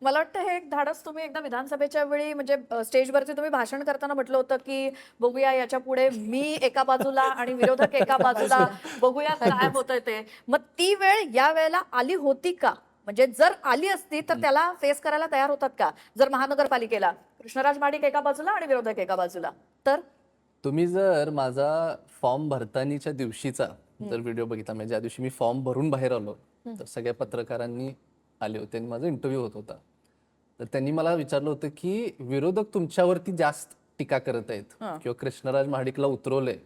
मला वाटतं हे एक धाडस तुम्ही एकदा विधानसभेच्या वेळी म्हणजे स्टेजवरती तुम्ही भाषण करताना म्हटलं होतं की बघूया याच्या पुढे मी एका बाजूला आणि विरोधक एका बाजूला, बघूया काय होतंय ते. मग ती वेळ या वेळेला आली होती का? म्हणजे जर आली असती तर त्याला फेस करायला तयार होतात का? जर महानगरपालिकेला कृष्णराज महाडिक एका बाजूला आणि विरोधक एका बाजूला तर तुम्ही जर माझा फॉर्म भरतानीच्या दिवशीचा जर व्हिडिओ बघितला, म्हणजे ज्या दिवशी मी फॉर्म भरून बाहेर आलो, तर सगळ्या पत्रकारांनी आले होते आणि माझा इंटरव्ह्यू होत होता. तर त्यांनी मला विचारलं होतं की विरोधक तुमच्यावरती जास्त टीका करत आहेत किंवा कृष्णराज महाडिकला उतरवलंय,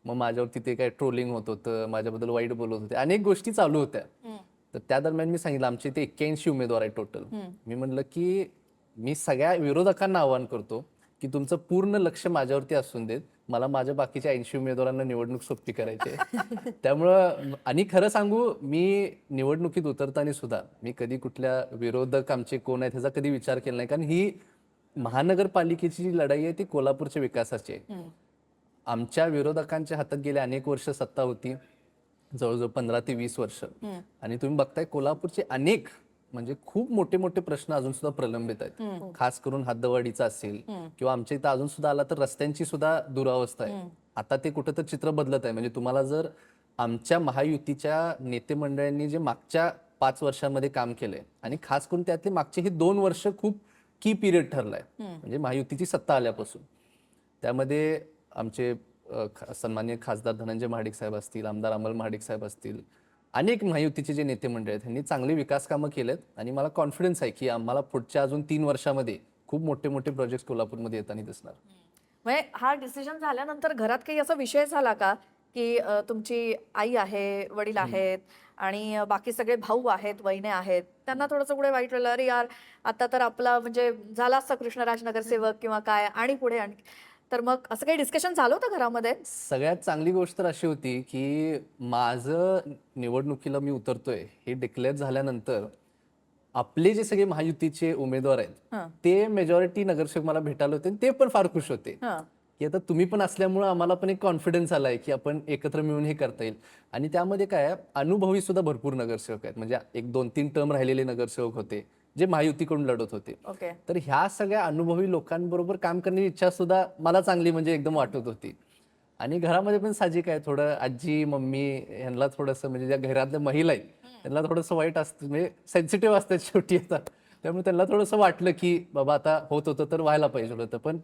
मग माझ्यावरती ते काय ट्रोलिंग होत होतं, माझ्याबद्दल वाईट बोलत होते, अनेक गोष्टी चालू होत्या. तर त्या दरम्यान मी सांगितलं आमचे ते 81 उमेदवार आहे टोटल. मी म्हणलं की मी सगळ्या विरोधकांना आवाहन करतो की तुमचं पूर्ण लक्ष माझ्यावरती असून देत, मला माझ्या बाकीच्या 80 उमेदवारांना निवडणूक सोपी करायची आहे. त्यामुळं आणि खरं सांगू, मी निवडणुकीत उतरताना सुद्धा मी कधी कुठल्या विरोधक आमचे कोण आहेत ह्याचा कधी विचार केला नाही, कारण ही महानगरपालिकेची जी लढाई आहे ती कोल्हापूरच्या विकासाची आहे. आमच्या विरोधकांच्या हातात गेले अनेक वर्ष सत्ता होती, जवळजवळ 15 ते 20 वर्ष, आणि तुम्ही बघताय कोल्हापूरचे अनेक म्हणजे खूप मोठे मोठे प्रश्न अजून सुद्धा प्रलंबित आहेत. खास करून हद्दवाढीचा असेल किंवा आमच्या इथं अजून सुद्धा आला तर रस्त्यांची सुद्धा दुरावस्था आहे. आता ते कुठं तर चित्र बदलत आहे. म्हणजे तुम्हाला जर आमच्या महायुतीच्या नेते मंडळांनी जे मागच्या 5 वर्षांमध्ये काम केलंय आणि खास करून त्यातले मागचे हे 2 वर्ष खूप की पिरियड ठरलाय, म्हणजे महायुतीची सत्ता आल्यापासून. त्यामध्ये आमचे सन्माननीय खासदार धनंजय महाडिक साहेब असतील, आमदार अमल महाडिक साहेब असतील, अनेक महायुतीचे जे नेते मंडळ आहेत त्यांनी चांगली विकास कामं केलेत आणि मला कॉन्फिडन्स आहे की आम्हाला पुढच्या अजून 3 वर्षामध्ये खूप मोठे मोठे प्रोजेक्ट कोल्हापूरमध्ये येताना दिसणार. म्हणजे हा डिसिजन झाल्यानंतर घरात काही असा विषय झाला का की तुमची आई आहे, वडील आहेत आणि बाकी सगळे भाऊ आहेत, वहिने आहेत, त्यांना थोडंसं पुढे वाईट वाटलं, अरे यार आता तर आपला म्हणजे झाला असता कृष्णराज नगरसेवक किंवा काय आणि पुढे आणि तर मग असं काही डिस्कशन झालं होतं घरामध्ये? सगळ्यात चांगली गोष्ट तर अशी होती की माझं निवडणुकीला मी उतरतोय हे डिक्लेअर झाल्यानंतर आपले जे सगळे महायुतीचे उमेदवार आहेत ते मेजॉरिटी नगरसेवक मला भेटायला होते आणि ते पण फार खुश होते की आता तुम्ही पण असल्यामुळे आम्हाला पण एक कॉन्फिडन्स आलाय की आपण एकत्र मिळून हे करता येईल. आणि त्यामध्ये काय अनुभवी सुद्धा भरपूर नगरसेवक आहेत, म्हणजे 1-2-3 टर्म राहिलेले नगरसेवक होते जे महायुतीकडून लढत होते. तर ह्या सगळ्या अनुभवी लोकांबरोबर काम करण्याची इच्छा सुद्धा मला चांगली म्हणजे एकदम वाटत होती. आणि घरामध्ये पण साहजिक आहे, थोडं आजी मम्मी यांना थोडंसं म्हणजे ज्या घरातल्या महिला आहेत त्यांना थोडंसं वाईट असतं, म्हणजे सेन्सिटिव्ह असतात शेवटी येतात, त्यामुळे त्यांना थोडंसं वाटलं की बाबा आता होत होतं तर व्हायला पाहिजे होतं. पण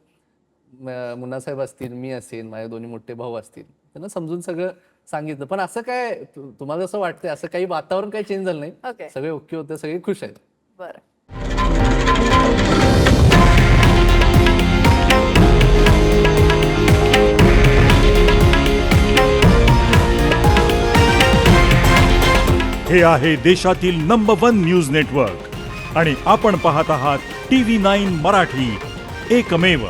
मुन्नासाहेब असतील, मी असेल, माझे दोन्ही मोठे भाऊ असतील, त्यांना समजून सगळं सांगितलं. पण असं काय तुम्हाला जसं वाटतंय असं काही वातावरण काही चेंज झालं नाही, सगळे ओके होते, सगळे खुश आहेत. बरं. हे आहे देशातील नंबर 1 न्यूज नेटवर्क आणि आपण पाहत आहात TV9 मराठी, एकमेव.